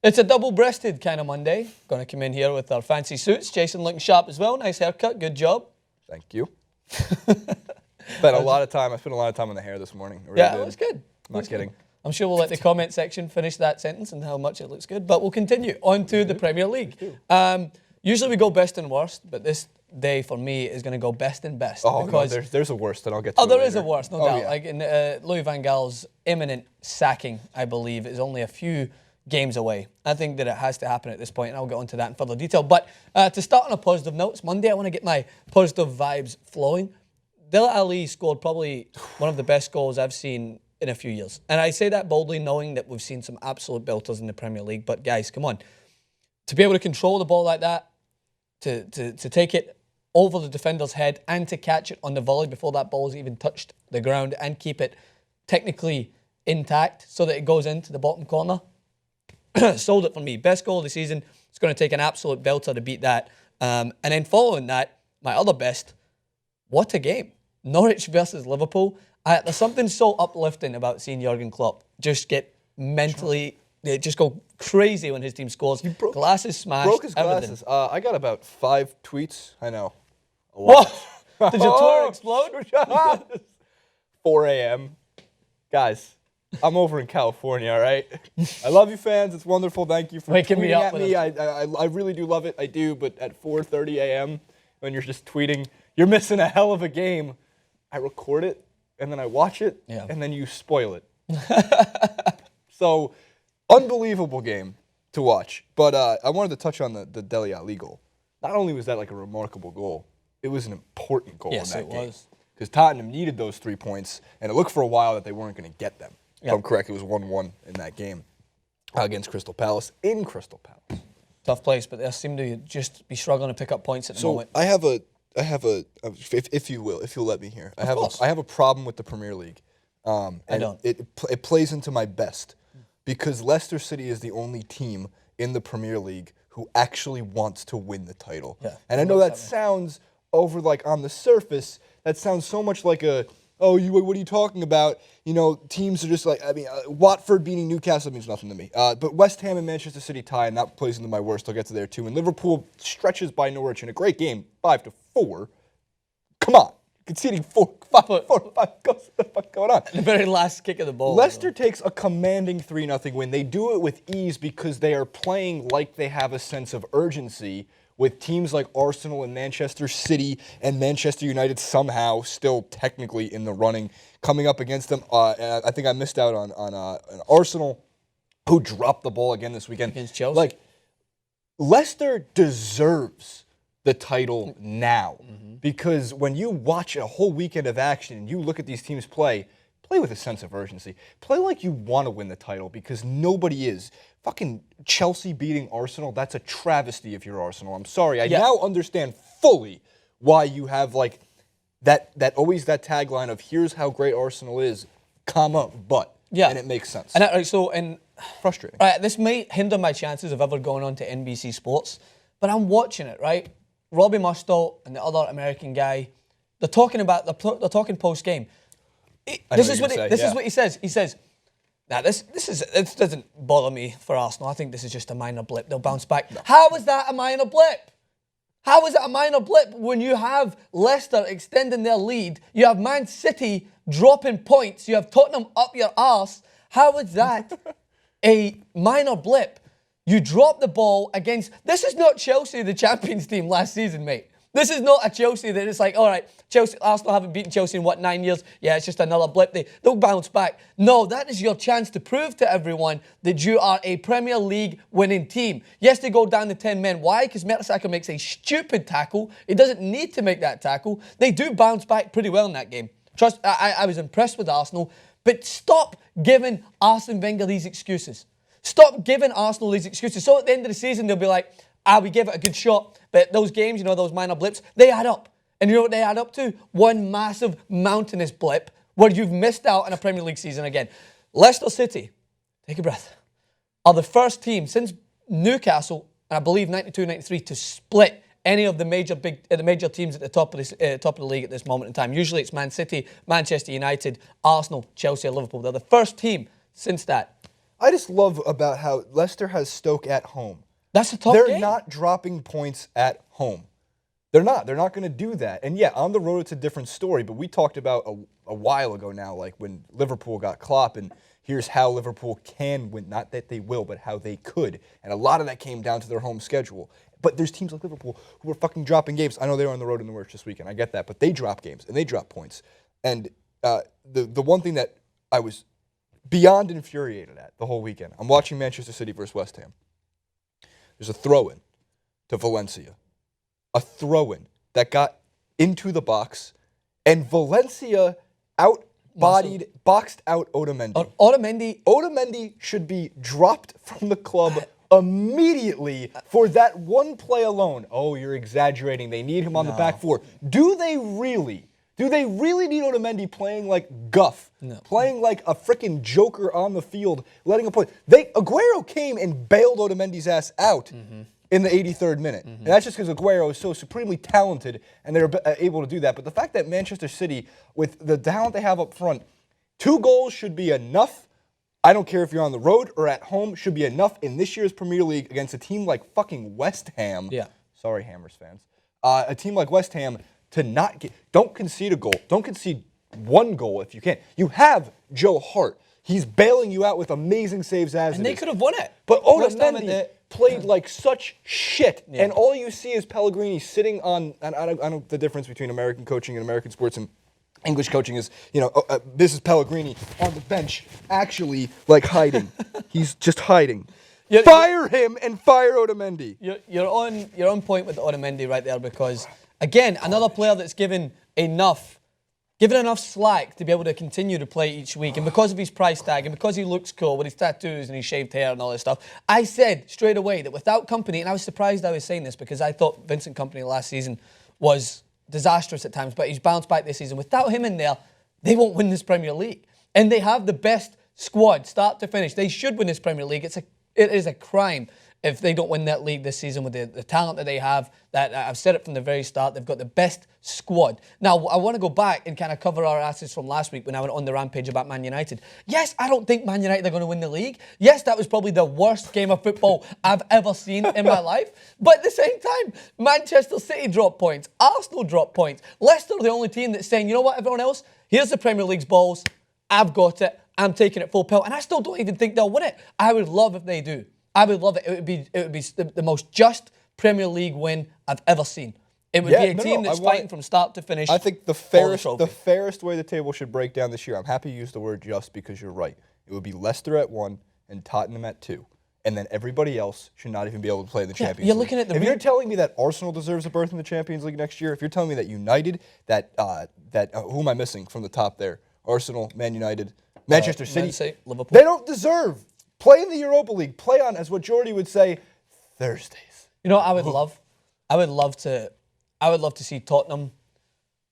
It's a double-breasted kind of Monday. Going to come in here with our fancy suits. Jason looking sharp as well. Nice haircut. Good job. Thank you. Spent a lot of time on the hair this morning. Really yeah, it was good. I'm not kidding. I'm sure we'll let the comment section finish that sentence and how much it looks good. But we'll continue on to the Premier League. Usually we go best and worst, but this day for me is going to go best and best. Oh, because no, there's a worst, and I'll get to it there later. is a worst, no doubt. Yeah. Like in, Louis van Gaal's imminent sacking, I believe, is only a few games away. I think that it has to happen at this point, and I'll get onto that in further detail. But to start on a positive note, it's Monday. I want to get my positive vibes flowing. Dele Alli scored probably one of the best goals I've seen in a few years. And I say that boldly knowing that we've seen some absolute belters in the Premier League. But guys, come on. To be able to control the ball like that, to take it over the defender's head and to catch it on the volley before that ball's even touched the ground and keep it technically intact so that it goes into the bottom corner. Sold it for me. Best goal of the season. It's going to take an absolute belter to beat that. And then following that, my other best, what a game. Norwich versus Liverpool. There's something so uplifting about seeing Jurgen Klopp just get mentally, just go crazy when his team scores. Glasses smashed. Broke his everything. glasses. I got about 5 tweets. I know. A lot. Whoa! Did your Twitter explode? 4 a.m. Guys, I'm over in California, all right? I love you fans. It's wonderful. Thank you for waking me up. At me. I really do love it. I do. But at 4:30 a.m., when you're just tweeting, you're missing a hell of a game. I record it, and then I watch it, and then you spoil it. So, unbelievable game to watch. But I wanted to touch on the Dele Alli goal. Not only was that like a remarkable goal, it was an important goal in that game. Was. Because Tottenham needed those 3 points, and it looked for a while that they weren't going to get them. If I'm correct, it was 1-1 in that game against Crystal Palace, in Crystal Palace. Tough place, but they seem to just be struggling to pick up points at the moment. I have a, if you'll let me here, I have a problem with the Premier League. And I don't. It plays into my best because Leicester City is the only team in the Premier League who actually wants to win the title. Yeah, and I know that sounds over like on the surface, that sounds so much like what are you talking about? You know, teams are just like, Watford beating Newcastle means nothing to me. But West Ham and Manchester City tie, and that plays into my worst. I'll get to there too. And Liverpool stretches by Norwich in a great game, 5-4. Come on. Conceding 5 goals. What the fuck going on? The very last kick of the ball. Leicester takes a commanding 3-0 win. They do it with ease because they are playing like they have a sense of urgency with teams like Arsenal and Manchester City and Manchester United somehow still technically in the running coming up against them. And I think I missed out on an Arsenal who dropped the ball again this weekend. Against Chelsea? Like, Leicester deserves the title now because when you watch a whole weekend of action and you look at these teams play with a sense of urgency. Play like you want to win the title because nobody is. Fucking Chelsea beating Arsenal, that's a travesty if you're Arsenal. I'm sorry. I now understand fully why you have like that always that tagline of here's how great Arsenal is, comma, but. Yeah. And it makes sense. And frustrating. This may hinder my chances of ever going on to NBC Sports, but I'm watching it, right? Robbie Mustoe and the other American guy, they're talking post-game. This is what he says. He says, "Now this doesn't bother me for Arsenal. I think this is just a minor blip. They'll bounce back." No. How is that a minor blip? How is it a minor blip when you have Leicester extending their lead? You have Man City dropping points. You have Tottenham up your arse. How is that a minor blip? You drop the ball against... This is not Chelsea, the Champions team last season, mate. This is not a Chelsea that it's like, all right, Arsenal haven't beaten Chelsea in, 9 years? Yeah, it's just another blip. They'll bounce back. No, that is your chance to prove to everyone that you are a Premier League winning team. Yes, they go down to 10 men. Why? Because Mertesacker makes a stupid tackle. He doesn't need to make that tackle. They do bounce back pretty well in that game. Trust, I was impressed with Arsenal. But stop giving Arsene Wenger these excuses. Stop giving Arsenal these excuses. So at the end of the season, they'll be like, we gave it a good shot. But those games, those minor blips, they add up. And you know what they add up to? One massive mountainous blip where you've missed out on a Premier League season again. Leicester City, take a breath, are the first team since Newcastle, and I believe 92-93, to split any of the major teams at the top of the league at this moment in time. Usually it's Man City, Manchester United, Arsenal, Chelsea, or Liverpool. They're the first team since that. I just love about how Leicester has Stoke at home. That's a tough They're game. not dropping points at home. They're not. They're not going to do that. And yeah, on the road it's a different story. But we talked about a while ago now, like when Liverpool got Klopp, and here's how Liverpool can win. Not that they will, but how they could. And a lot of that came down to their home schedule. But there's teams like Liverpool who are fucking dropping games. I know they were on the road in the Norwich this weekend. I get that. But they drop games, and they drop points. And the one thing that I was beyond infuriated at the whole weekend, I'm watching Manchester City versus West Ham. There's a throw-in to Valencia. A throw-in that got into the box, and Valencia boxed out Otamendi. Otamendi should be dropped from the club immediately for that one play alone. Oh, you're exaggerating. They need him on the back four. Do they really? Do they really need Otamendi playing like guff? No. Playing like a freaking joker on the field, letting a point? Agüero came and bailed Otamendi's ass out in the 83rd minute. And that's just because Agüero is so supremely talented and they're able to do that. But the fact that Manchester City, with the talent they have up front, 2 goals should be enough. I don't care if you're on the road or at home, should be enough in this year's Premier League against a team like fucking West Ham. Yeah. Sorry, Hammers fans. A team like West Ham to not get, don't concede a goal. Don't concede 1 goal if you can. You have Joe Hart. He's bailing you out with amazing saves as and they could have won it. But Otamendi played like such shit. Yeah. And all you see is Pellegrini sitting on, and I don't know the difference between American coaching and American sports and English coaching is, this is Pellegrini on the bench actually like hiding. He's just hiding. Fire him and fire Otamendi. You're on point with Otamendi right there because, again, another player that's given enough slack to be able to continue to play each week. And because of his price tag and because he looks cool with his tattoos and his shaved hair and all this stuff, I said straight away that without Kompany, and I was surprised I was saying this because I thought Vincent Kompany last season was disastrous at times, but he's bounced back this season. Without him in there, they won't win this Premier League. And they have the best squad, start to finish. They should win this Premier League. It is a crime if they don't win that league this season with the talent that they have. That I've said it from the very start. They've got the best squad. Now, I want to go back and kind of cover our asses from last week when I went on the rampage about Man United. Yes, I don't think Man United are going to win the league. Yes, that was probably the worst game of football I've ever seen in my life. But at the same time, Manchester City dropped points. Arsenal dropped points. Leicester are the only team that's saying, you know what, everyone else? Here's the Premier League's balls. I've got it. I'm taking it full pelt. And I still don't even think they'll win it. I would love if they do. I would love it. It would be the most just Premier League win I've ever seen. It would be a team that's fighting from start to finish. I think the fairest way the table should break down this year, I'm happy you used the word just because you're right. It would be Leicester at 1 and Tottenham at 2. And then everybody else should not even be able to play in the Champions League. Looking at if you're telling me that Arsenal deserves a berth in the Champions League next year, if you're telling me that United, who am I missing from the top there? Arsenal, Man United, Manchester City, Liverpool. They don't deserve play in the Europa League. Play on, as what Jordy would say, Thursdays. You know, I would love to see Tottenham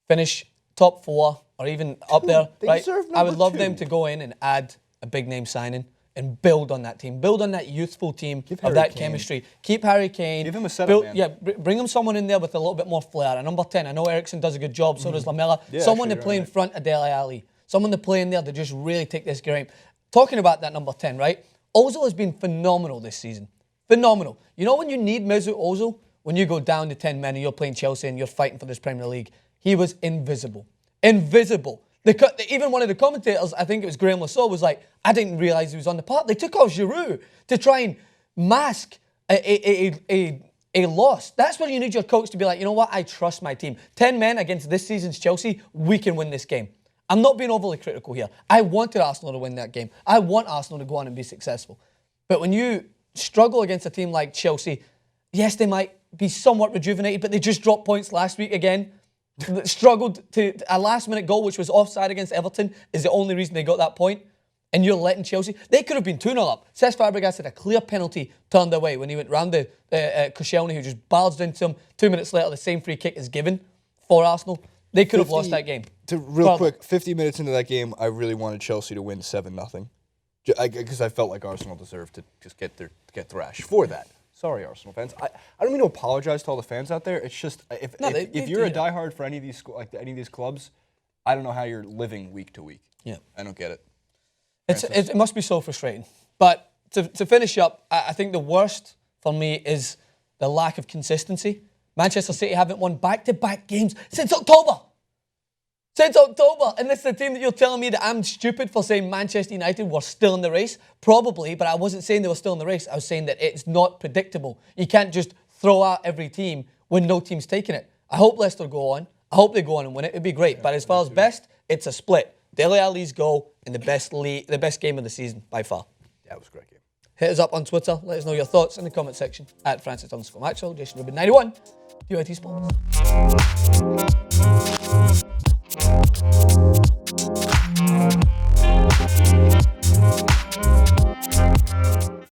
finish top 4 or even up there. Right? I would love them to go in and add a big name signing and build on that team, build on that youthful team of that chemistry. Keep Harry Kane. Give him a setup, man. Yeah, bring him someone in there with a little bit more flair. A number 10. I know Eriksen does a good job. So does Lamela. Yeah, someone to play in front of Dele Alli. Someone to play in there to just really take this game. Talking about that number 10, right? Ozil has been phenomenal this season. Phenomenal. You know when you need Mesut Ozil? When you go down to 10 men and you're playing Chelsea and you're fighting for this Premier League. He was invisible. Invisible. Even one of the commentators, I think it was Graham Lassau, was like, I didn't realise he was on the park. They took off Giroud to try and mask a loss. That's where you need your coach to be like, you know what, I trust my team. 10 men against this season's Chelsea, we can win this game. I'm not being overly critical here. I wanted Arsenal to win that game. I want Arsenal to go on and be successful. But when you struggle against a team like Chelsea, yes, they might be somewhat rejuvenated, but they just dropped points last week again. Struggled to a last-minute goal, which was offside against Everton, is the only reason they got that point. And you're letting Chelsea... They could have been 2-0 up. Cesc Fabregas had a clear penalty turned away when he went round the Koscielny, who just barged into him. 2 minutes later, the same free kick is given for Arsenal. They could have lost that game. Real quick, 50 minutes into that game, I really wanted Chelsea to win 7-0. Because I felt like Arsenal deserved to just get thrashed for that. Sorry, Arsenal fans. I don't mean to apologize to all the fans out there. It's just if you're a diehard for any of these clubs, I don't know how you're living week to week. Yeah, I don't get it. It must be so frustrating. But to finish up, I think the worst for me is the lack of consistency. Manchester City haven't won back-to-back games since October. And this is the team that you're telling me that I'm stupid for saying Manchester United were still in the race? Probably, but I wasn't saying they were still in the race. I was saying that it's not predictable. You can't just throw out every team when no team's taking it. I hope Leicester go on. I hope they go on and win it. It'd be great. But as far as best, it's a split. Dele Alli's goal in the best game of the season by far. Yeah, it was a great game. Hit us up on Twitter. Let us know your thoughts in the comment section at Francis_Maxwell, Jason Rubin 91, UIT Sports.